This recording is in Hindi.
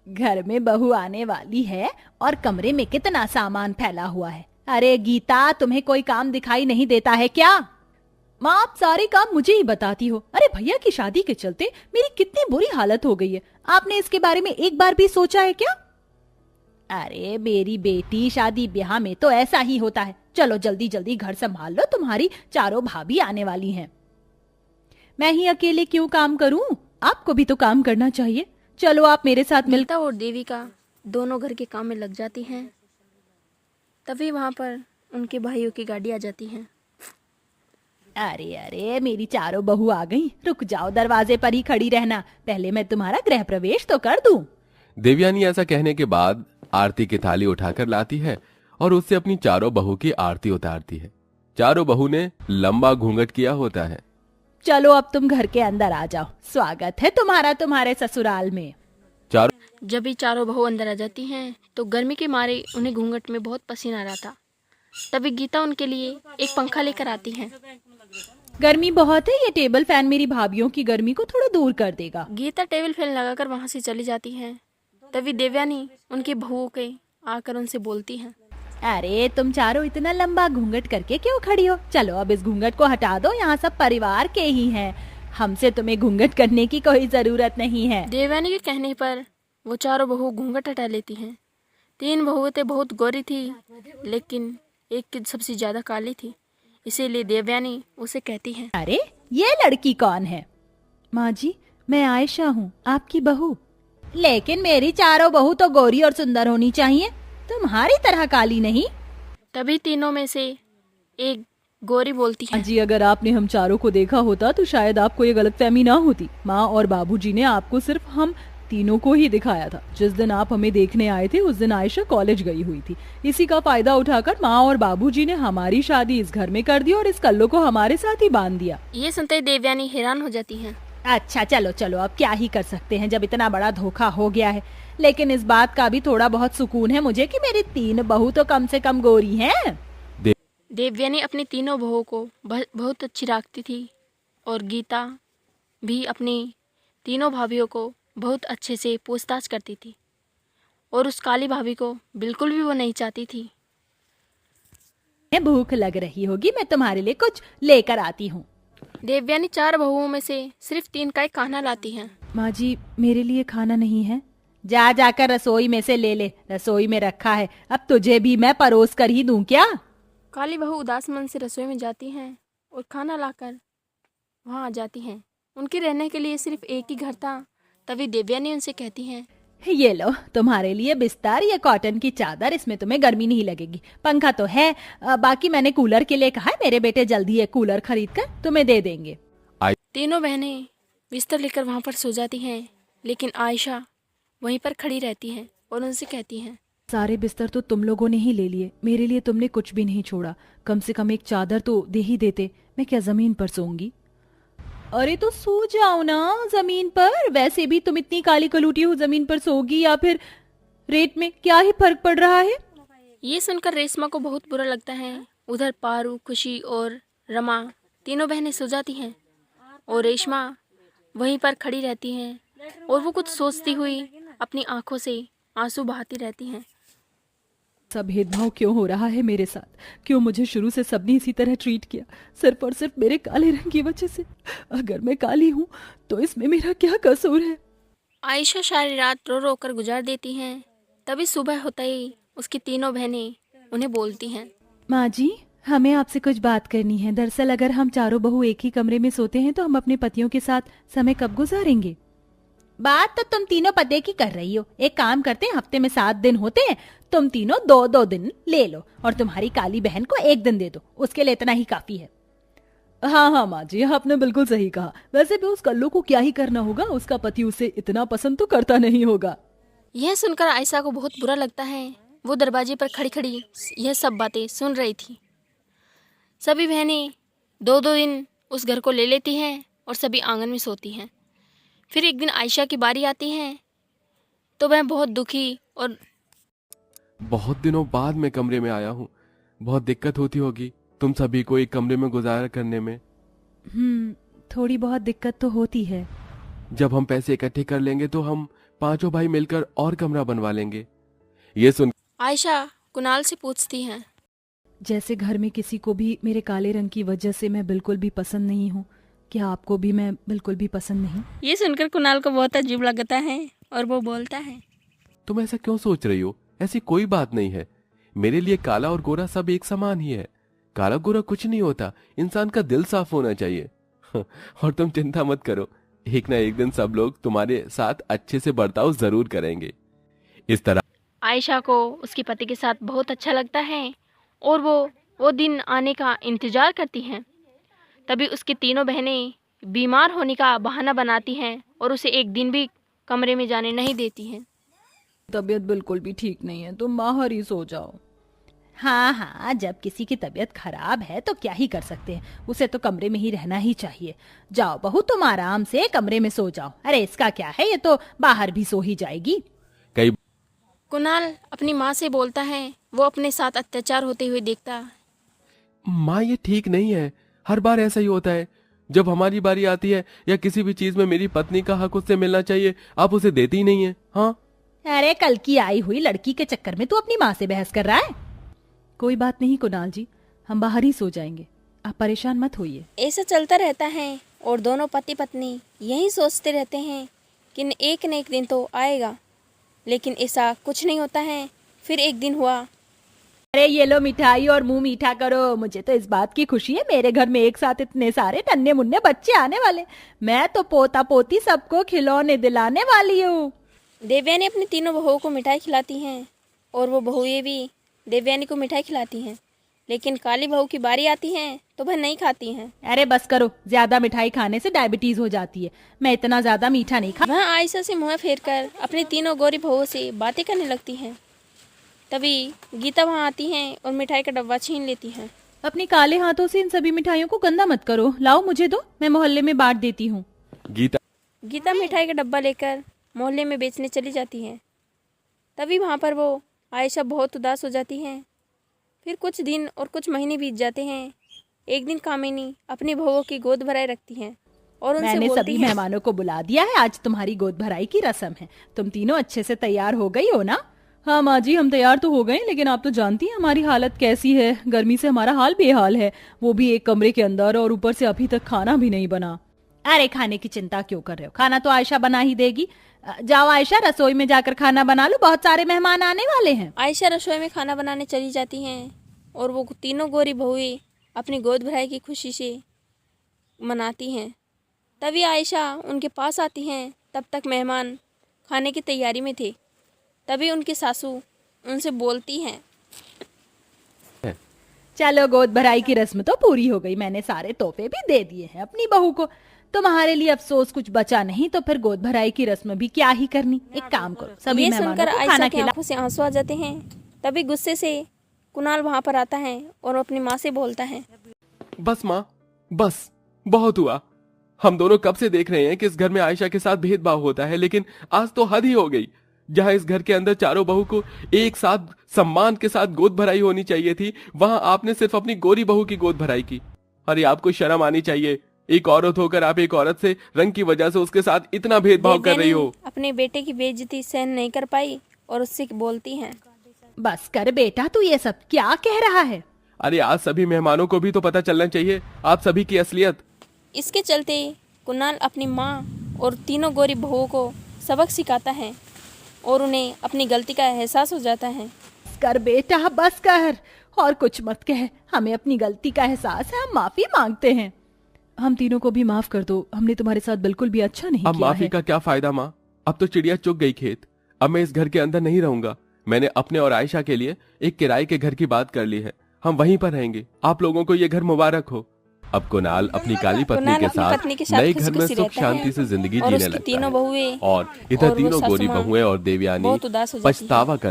घर में बहू आने वाली है और कमरे में कितना सामान फैला हुआ है। अरे गीता, तुम्हें कोई काम दिखाई नहीं देता है क्या? माँ, आप सारे काम मुझे ही बताती हो। अरे भैया की शादी के चलते मेरी कितनी बुरी हालत हो गई है, आपने इसके बारे में एक बार भी सोचा है क्या? अरे मेरी बेटी, शादी ब्याह में तो ऐसा ही होता है। चलो जल्दी जल्दी घर संभाल लो, तुम्हारी चारों भाभी आने वाली हैं। मैं ही अकेले क्यों काम करूं? आपको भी तो काम करना चाहिए। चलो आप मेरे साथ मिल। गीता और देविका दोनों घर के काम में लग जाती हैं। तभी वहां पर उनके भाइयों की गाड़ी आ जाती है। अरे अरे, मेरी चारों बहू आ गई। रुक जाओ, दरवाजे पर ही खड़ी रहना, पहले मैं तुम्हारा गृह प्रवेश तो कर दूं। देवयानी ऐसा कहने के बाद आरती की थाली उठाकर लाती है और उससे अपनी चारों बहू की आरती उतारती है। चारों बहू ने लंबा घूंघट किया होता है। चलो अब तुम घर के अंदर आ जाओ, स्वागत है तुम्हारा तुम्हारे ससुराल में। जब भी चारों बहू अंदर आ जाती हैं तो गर्मी के मारे उन्हें घूंघट में बहुत पसीना आ रहा था। तभी गीता उनके लिए एक पंखा लेकर आती है। गर्मी बहुत है, ये टेबल फैन मेरी भाभीयों की गर्मी को थोड़ा दूर कर देगा। गीता टेबल फैन लगाकर वहां से चली जाती है। तभी देवयानी उनकी बहुओं के आकर उनसे बोलती हैं। अरे तुम चारों इतना लंबा घूंघट करके क्यों खड़ी हो? चलो अब इस घूंघट को हटा दो, यहाँ सब परिवार के ही हैं। हमसे तुम्हें घूंघट करने की कोई जरूरत नहीं है। देवयानी के कहने पर वो चारों बहू घूंघट हटा लेती हैं। 3 बहुएं बहुत गोरी थी, लेकिन एक की सबसे ज्यादा काली थी। इसीलिए देवयानी उसे कहती है, अरे ये लड़की कौन है? माँ जी, मैं आयशा हूँ, आपकी बहू। लेकिन मेरी चारों बहू तो गोरी और सुंदर होनी चाहिए, तुम्हारी तरह काली नहीं। तभी तीनों में से एक गोरी बोलती है। जी, अगर आपने हम चारों को देखा होता तो शायद आपको ये गलतफहमी ना होती। माँ और बाबूजी ने आपको सिर्फ हम तीनों को ही दिखाया था। जिस दिन आप हमें देखने आए थे उस दिन आयशा कॉलेज गई हुई थी। इसी का फायदा उठाकर माँ और बाबूजी ने हमारी शादी इस घर में कर दी और इस कल्लो को हमारे साथ ही बांध दिया। ये सुनते ही देवयानी हैरान हो जाती है। अच्छा चलो चलो, अब क्या ही कर सकते हैं जब इतना बड़ा धोखा हो गया है। लेकिन इस बात का भी थोड़ा बहुत सुकून है मुझे कि मेरी 3 बहू तो कम से कम गोरी हैं। देवयानी अपनी तीनों बहुओं को बहुत अच्छी रखती थी और गीता भी अपनी तीनों भाभीयों को बहुत अच्छे से पूछताछ करती थी और उस काली भाभी को बिल्कुल भी वो नहीं चाहती थी। भूख लग रही होगी, मैं तुम्हारे लिए कुछ लेकर आती हूँ। देवयानी 4 बहुओं में से सिर्फ 3 का एक खाना लाती हैं। माँ जी, मेरे लिए खाना नहीं है। जा जाकर रसोई में से ले ले, रसोई में रखा है। अब तुझे भी मैं परोस कर ही दूं क्या? काली बहू उदास मन से रसोई में जाती हैं और खाना लाकर वहाँ आ जाती हैं। उनके रहने के लिए सिर्फ एक ही घर था। तभी देवयानी उनसे कहती हैं, ये लो तुम्हारे लिए बिस्तर, ये कॉटन की चादर, इसमें तुम्हें गर्मी नहीं लगेगी। पंखा तो है, बाकी मैंने कूलर के लिए कहा है, मेरे बेटे जल्दी एक कूलर खरीद कर तुम्हें दे देंगे। तीनों बहनें बिस्तर लेकर वहाँ पर सो जाती हैं, लेकिन आयशा वहीं पर खड़ी रहती है और उनसे कहती हैं, सारे बिस्तर तो तुम लोगों ने ही ले लिए, मेरे लिए तुमने कुछ भी नहीं छोड़ा। कम से कम एक चादर तो दे ही देते, मैं क्या जमीन पर सोऊंगी? अरे तो सो जाओ ना जमीन पर, वैसे भी तुम इतनी काली कलूटी हो, जमीन पर सोगी या फिर रेत में, क्या ही फर्क पड़ रहा है? ये सुनकर रेशमा को बहुत बुरा लगता है। उधर पारू, खुशी और रमा तीनों बहनें सो जाती हैं और रेशमा वहीं पर खड़ी रहती हैं और वो कुछ सोचती हुई अपनी आंखों से आंसू बहाती रहती हैं। सब भेदभाव क्यों हो रहा है मेरे साथ? क्यों मुझे शुरू से सबने इसी तरह ट्रीट किया, सिर्फ और सिर्फ मेरे काले रंग की वजह से? अगर मैं काली हूँ तो इसमें मेरा क्या कसूर है? आयशा सारी रात रो रो कर गुजार देती हैं। तभी सुबह होता ही उसकी तीनों बहनें उन्हें बोलती हैं, माँ जी, हमें आपसे कुछ बात करनी है। दरअसल अगर हम चारों बहू एक ही कमरे में सोते हैं तो हम अपने पतियों के साथ समय कब गुजारेंगे? बात तो तुम तीनों पते की कर रही हो। एक काम करते हैं, हफ्ते में 7 दिन होते हैं, तुम तीनों 2-2 दिन ले लो और तुम्हारी काली बहन को 1 दिन दे दो, उसके लिए इतना ही काफी है। हाँ हाँ माँ जी, आपने बिल्कुल सही कहा। वैसे भी उस कल्लू को क्या ही करना होगा, उसका पति उसे इतना पसंद तो करता नहीं होगा। यह सुनकर आयशा को बहुत बुरा लगता है। वो दरवाजे पर खड़ी खड़ी यह सब बातें सुन रही थी। सभी बहनें 2-2 दिन उस घर को ले लेती हैं और सभी आंगन में सोती हैं। फिर एक दिन आयशा की बारी आती है तो वह बहुत दुखी और बहुत दिनों बाद मैं कमरे में आया हूँ, बहुत दिक्कत होती होगी तुम सभी को एक कमरे में गुजारा करने में। थोड़ी बहुत दिक्कत तो होती है। जब हम पैसे इकट्ठे कर लेंगे तो हम पांचों भाई मिलकर और कमरा बनवा लेंगे। ये सुन आयशा कुणाल से पूछती है। जैसे घर में किसी को भी मेरे काले रंग की वजह से मैं बिल्कुल भी पसंद नहीं हूँ, क्या आपको भी मैं बिल्कुल भी पसंद नहीं? ये सुनकर कुणाल को बहुत अजीब लगता है और वो बोलता है, तुम ऐसा क्यों सोच रही हो? ऐसी कोई बात नहीं है। मेरे लिए काला और गोरा सब एक समान ही है। काला गोरा कुछ नहीं होता, इंसान का दिल साफ होना चाहिए। और तुम चिंता मत करो, एक ना एक दिन सब लोग तुम्हारे साथ अच्छे से बर्ताव जरूर करेंगे। इस तरह आयशा को उसके पति के साथ बहुत अच्छा लगता है और वो दिन आने का इंतजार करती हैं। तभी उसकी तीनों बहनें बीमार होने का बहाना बनाती हैं और उसे एक दिन भी कमरे में जाने नहीं देती हैं। तबीयत बिल्कुल भी ठीक नहीं है, तुम बाहर ही सो जाओ। हाँ हाँ, जब किसी की तबीयत खराब है तो क्या ही कर सकते हैं, उसे तो कमरे में ही रहना ही चाहिए। जाओ बहू, तुम आराम से कमरे में सो जाओ। अरे इसका क्या है, ये तो बाहर भी सो ही जाएगी। कई कुणाल अपनी माँ से बोलता है, वो अपने साथ अत्याचार होते हुए देखता। माँ ये ठीक नहीं है, हर बार ऐसा ही होता है। जब हमारी बारी आती है या किसी भी चीज में मेरी पत्नी का हक उससे मिलना चाहिए, आप उसे देती ही नहीं है। हाँ अरे कल की आई हुई लड़की के चक्कर में तू अपनी माँ से बहस कर रहा है। कोई बात नहीं कुणाल जी, हम बाहर ही सो जाएंगे, आप परेशान मत होइए। ऐसा चलता रहता है और दोनों पति पत्नी यही सोचते रहते हैं कि एक न एक दिन तो आएगा, लेकिन ऐसा कुछ नहीं होता है। फिर एक दिन हुआ। अरे ये लो मिठाई और मुंह मीठा करो। मुझे तो इस बात की खुशी है, मेरे घर में एक साथ इतने सारे नन्हे मुन्ने बच्चे आने वाले। मैं तो पोता पोती सबको खिलौने दिलाने वाली हूँ। देवयानी अपनी तीनों बहुओं को मिठाई खिलाती हैं और वो बहुएं भी देवयानी को मिठाई खिलाती हैं, लेकिन काली बहू की बारी आती है तो वह नहीं खाती हैं। अरे बस करो, ज्यादा मिठाई खाने से डायबिटीज हो जाती है। मैं इतना ज्यादा मीठा नहीं खा। वह आयशा से मुंह फेर कर अपनी तीनों गोरी बहुओं से बातें करने लगती हैं। तभी गीता वहाँ आती हैं और मिठाई का डब्बा छीन लेती हैं। अपने काले हाथों से इन सभी मिठाइयों को गंदा मत करो, लाओ मुझे दो, मैं मोहल्ले में बांट देती हूँ। गीता मिठाई का डब्बा लेकर मोहल्ले में बेचने चली जाती है। तभी वहाँ पर वो आयशा बहुत उदास हो जाती है। फिर कुछ दिन और कुछ महीने बीत जाते हैं। एक दिन कामिनी अपनी बहुओं की गोद भराई रखती हैं और उनसे मैंने बोलती सभी है, मेहमानों को बुला दिया है, आज तुम्हारी गोद भराई की रस्म है। तुम तीनों अच्छे से तैयार हो गई हो ना? हाँ माँ जी, हम तैयार तो हो गए, लेकिन आप तो जानती हैं हमारी हालत कैसी है। गर्मी से हमारा हाल बेहाल है, वो भी एक कमरे के अंदर, और ऊपर से अभी तक खाना भी नहीं बना। अरे खाने की चिंता क्यों कर रहे हो, खाना तो आयशा बना ही देगी। जाओ आयशा, रसोई में जाकर खाना बना लो, बहुत सारे मेहमान आने वाले हैं। आयशा रसोई में खाना बनाने चली जाती हैं और वो तीनों गोरी बहुएं अपनी गोद भराई की खुशी से मनाती हैं। तभी आयशा उनके पास आती हैं। तब तक मेहमान खाने की तैयारी में थे। तभी उनकी सासू उनसे बोलती हैं, चलो गोद भराई की रस्म तो पूरी हो गई, मैंने सारे तोहफे भी दे दिए हैं अपनी बहू को। तुम्हारे लिए अफसोस कुछ बचा नहीं तो फिर गोद भराई की रस्म भी क्या ही करनी। एक काम करो, सभी ये मेहमानों सुनकर को आयशा खाना की खिला। आंखों से आंसू आ जाते हैं। तभी गुस्से से कुणाल वहाँ पर आता है और अपनी माँ से बोलता है, बस माँ, बस बहुत हुआ। हम दोनों कब से देख रहे हैं कि इस घर में आयशा के साथ भेदभाव होता है, लेकिन आज तो हद ही हो गई। जहाँ इस घर के अंदर चारों बहू को एक साथ सम्मान के साथ गोद भराई होनी चाहिए थी, वहाँ आपने सिर्फ अपनी गोरी बहू की गोद भराई की। अरे आपको शर्म आनी चाहिए, एक औरत होकर आप एक औरत से रंग की वजह से उसके साथ इतना भेदभाव कर रही हो। अपने बेटे की बेइज्जती सहन नहीं कर पाई और उससे बोलती हैं, बस कर बेटा, तू ये सब क्या कह रहा है? अरे आज सभी मेहमानों को भी तो पता चलना चाहिए आप सभी की असलियत। इसके चलते कुणाल अपनी माँ और तीनों गोरी बहुओं को सबक सिखाता है और उन्हें अपनी गलती का एहसास हो जाता है। कर बेटा, बस कर, और कुछ मत कह। हमें अपनी गलती का एहसास है, हम माफी मांगते हैं। हम तीनों को भी माफ कर दो, हमने तुम्हारे साथ बिल्कुल भी अच्छा नहीं अब किया माफी है। का क्या फायदा माँ, अब तो चिड़िया चुग गई खेत। अब मैं इस घर के अंदर नहीं रहूंगा। मैंने अपने और आयशा के लिए एक किराए के घर की बात कर ली है, हम वहीं पर रहेंगे। आप लोगों को ये घर मुबारक हो। अब कुणाल अपनी काली पत्नी के साथ नए घर में सुख शांति से जिंदगी जीने लगता है तीनों बहुएं और इधर और वो तीनों सासू गोरी माँ बहुएं और देवयानी बहुत उदास हो जाती है। पछतावा कर